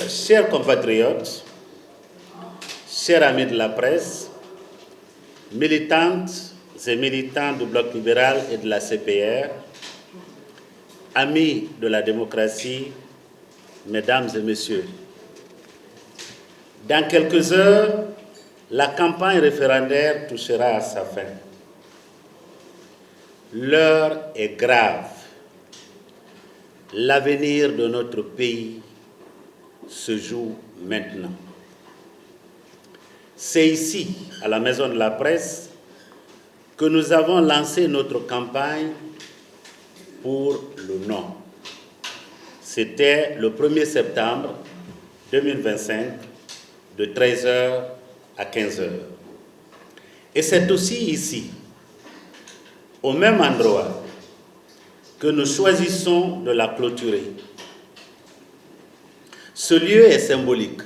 Chers compatriotes, chers amis de la presse, militantes et militants du Bloc libéral et de la CPR, amis de la démocratie, mesdames et messieurs, dans quelques heures, la campagne référendaire touchera à sa fin. L'heure est grave. L'avenir de notre pays se joue maintenant. C'est ici, à la Maison de la Presse, que nous avons lancé notre campagne pour le non. C'était le 1er septembre 2025, de 13h à 15h. Et c'est aussi ici, au même endroit, que nous choisissons de la clôturer. Ce lieu est symbolique,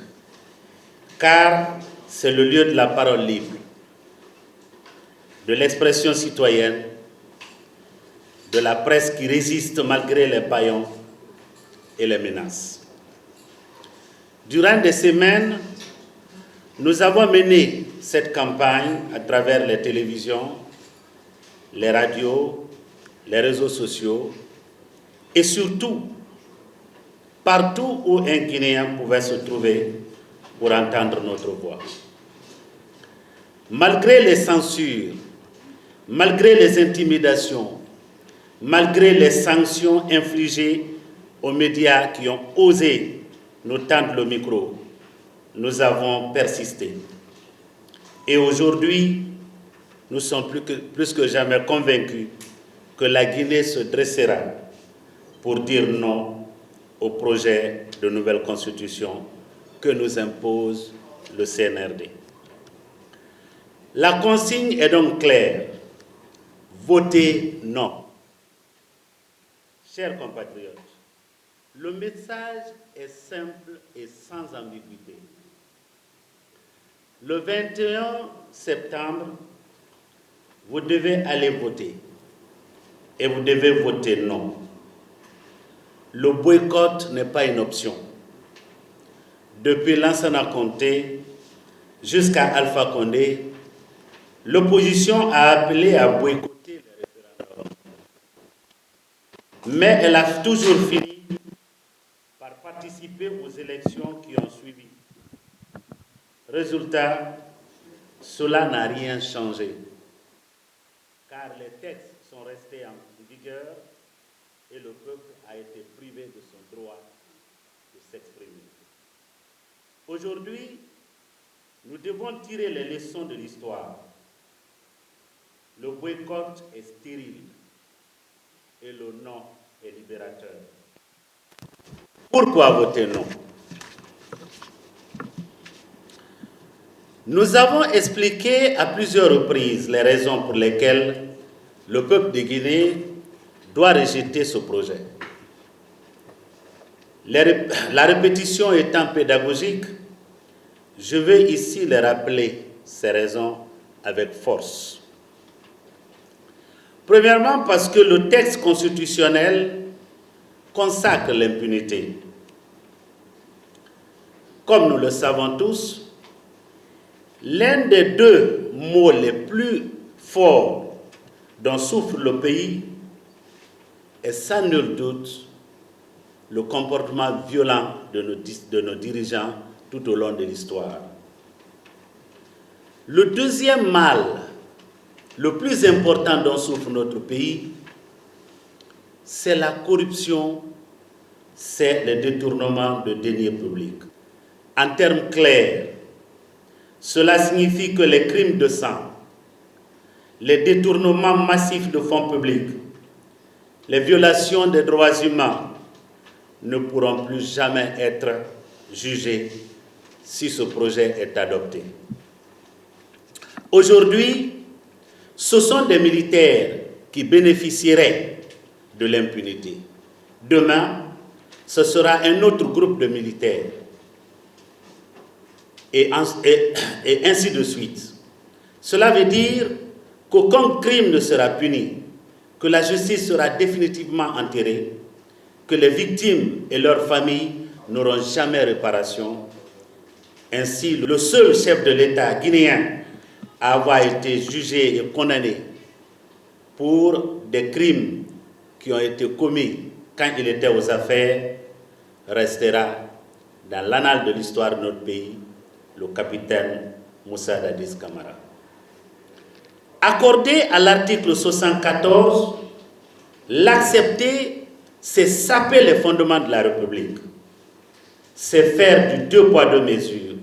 car c'est le lieu de la parole libre, de l'expression citoyenne, de la presse qui résiste malgré les bâillons et les menaces. Durant des semaines, nous avons mené cette campagne à travers les télévisions, les radios, les réseaux sociaux et surtout partout où un Guinéen pouvait se trouver pour entendre notre voix. Malgré les censures, malgré les intimidations, malgré les sanctions infligées aux médias qui ont osé nous tendre le micro, nous avons persisté. Et aujourd'hui, nous sommes plus que jamais convaincus que la Guinée se dressera pour dire non au projet de nouvelle constitution que nous impose le CNRD. La consigne est donc claire. Votez non. Chers compatriotes, le message est simple et sans ambiguïté. Le 21 septembre, vous devez aller voter et vous devez voter non. Le boycott n'est pas une option. Depuis Lansana Conté jusqu'à Alpha Condé, l'opposition a appelé à boycotter les référendums. Mais elle a toujours fini par participer aux élections qui ont suivi. Résultat, cela n'a rien changé, car les textes sont restés en vigueur et le peuple a été privé de son droit de s'exprimer. Aujourd'hui, nous devons tirer les leçons de l'histoire. Le boycott est stérile et le non est libérateur. Pourquoi voter non? Nous avons expliqué à plusieurs reprises les raisons pour lesquelles le peuple de Guinée doit rejeter ce projet. La répétition étant pédagogique, je vais ici les rappeler ces raisons avec force. Premièrement, parce que le texte constitutionnel consacre l'impunité. Comme nous le savons tous, l'un des deux mots les plus forts dont souffre le pays est sans nul doute le comportement violent de nos dirigeants tout au long de l'histoire. Le deuxième mal, le plus important dont souffre notre pays, c'est la corruption, c'est le détournement de deniers publics. En termes clairs, cela signifie que les crimes de sang, les détournements massifs de fonds publics, les violations des droits humains ne pourront plus jamais être jugés si ce projet est adopté. Aujourd'hui, ce sont des militaires qui bénéficieraient de l'impunité. Demain, ce sera un autre groupe de militaires. Et ainsi de suite. Cela veut dire qu'aucun crime ne sera puni, que la justice sera définitivement enterrée, que les victimes et leurs familles n'auront jamais réparation. Ainsi, le seul chef de l'État guinéen à avoir été jugé et condamné pour des crimes qui ont été commis quand il était aux affaires restera dans l'annale de l'histoire de notre pays, le capitaine Moussa Dadis Camara. Accorder à l'article 74, l'accepter, c'est saper les fondements de la République. C'est faire du deux poids deux mesures.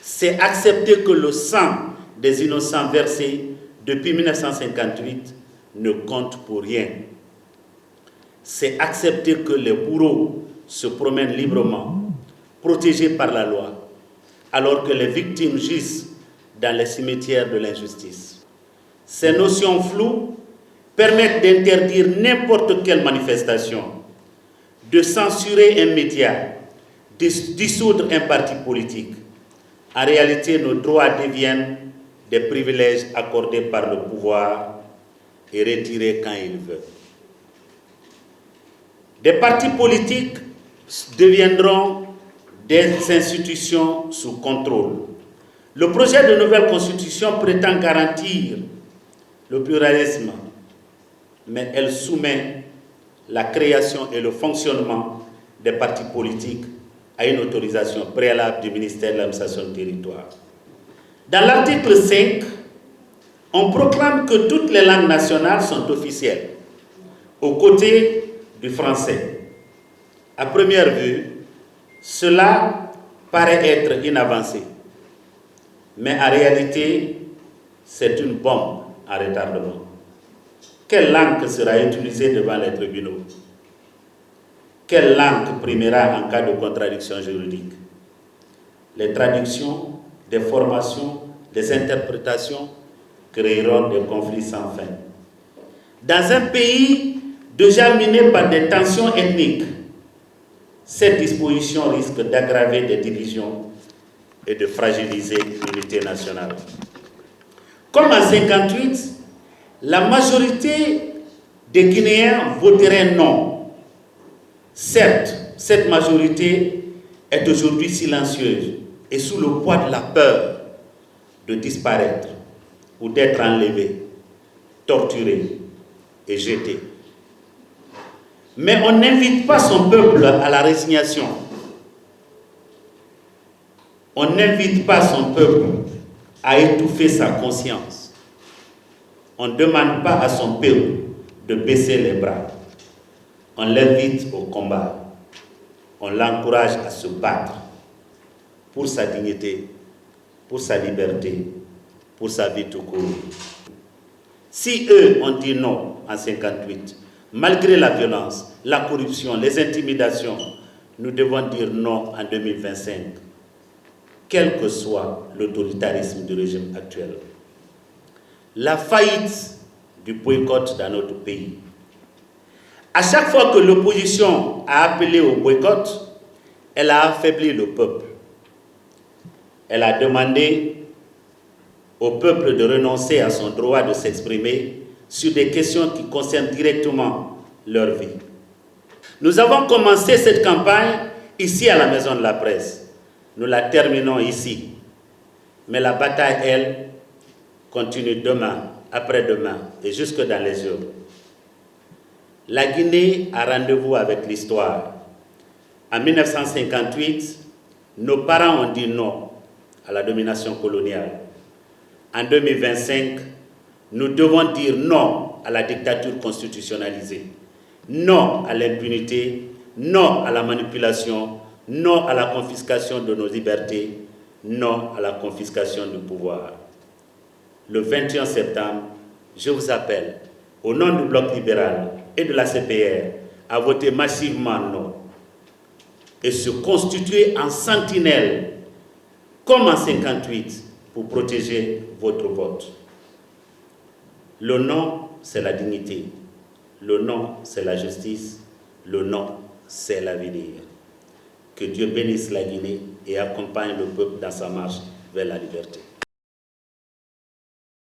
C'est accepter que le sang des innocents versés depuis 1958 ne compte pour rien. C'est accepter que les bourreaux se promènent librement, protégés par la loi, alors que les victimes gisent dans les cimetières de l'injustice. Ces notions floues permettent d'interdire n'importe quelle manifestation, de censurer un média, de dissoudre un parti politique. En réalité, nos droits deviennent des privilèges accordés par le pouvoir et retirés quand il veut. Des partis politiques deviendront des institutions sous contrôle. Le projet de nouvelle constitution prétend garantir le pluralisme, mais elle soumet la création et le fonctionnement des partis politiques à une autorisation préalable du ministère de l'administration du territoire. Dans l'article 5, on proclame que toutes les langues nationales sont officielles, aux côtés du français. À première vue, cela paraît être une avancée, mais en réalité, c'est une bombe en retardement. Quelle langue sera utilisée devant les tribunaux? Quelle langue primera en cas de contradiction juridique? Les traductions, des formations, des interprétations créeront des conflits sans fin. Dans un pays déjà miné par des tensions ethniques, cette disposition risque d'aggraver des divisions et de fragiliser l'unité nationale. Comme en 1958, la majorité des Guinéens voteraient non. Certes, cette majorité est aujourd'hui silencieuse et sous le poids de la peur de disparaître ou d'être enlevée, torturée et jetée. Mais on n'invite pas son peuple à la résignation. On n'invite pas son peuple à étouffer sa conscience. On ne demande pas à son peuple de baisser les bras. On l'invite au combat. On l'encourage à se battre pour sa dignité, pour sa liberté, pour sa vie tout court. Si eux ont dit non en 1958, malgré la violence, la corruption, les intimidations, nous devons dire non en 2025, quel que soit l'autoritarisme du régime actuel. La faillite du boycott dans notre pays. À chaque fois que l'opposition a appelé au boycott, elle a affaibli le peuple. Elle a demandé au peuple de renoncer à son droit de s'exprimer sur des questions qui concernent directement leur vie. Nous avons commencé cette campagne ici à la Maison de la Presse. Nous la terminons ici. Mais la bataille, elle, continue demain, après-demain et jusque dans les urnes. La Guinée a rendez-vous avec l'histoire. En 1958, nos parents ont dit non à la domination coloniale. En 2025, nous devons dire non à la dictature constitutionnalisée, non à l'impunité, non à la manipulation, non à la confiscation de nos libertés, non à la confiscation du pouvoir. Le 21 septembre, je vous appelle, au nom du Bloc libéral et de la CPR, à voter massivement non et se constituer en sentinelle, comme en 1958, pour protéger votre vote. Le non, c'est la dignité. Le non, c'est la justice. Le non, c'est l'avenir. Que Dieu bénisse la Guinée et accompagne le peuple dans sa marche vers la liberté.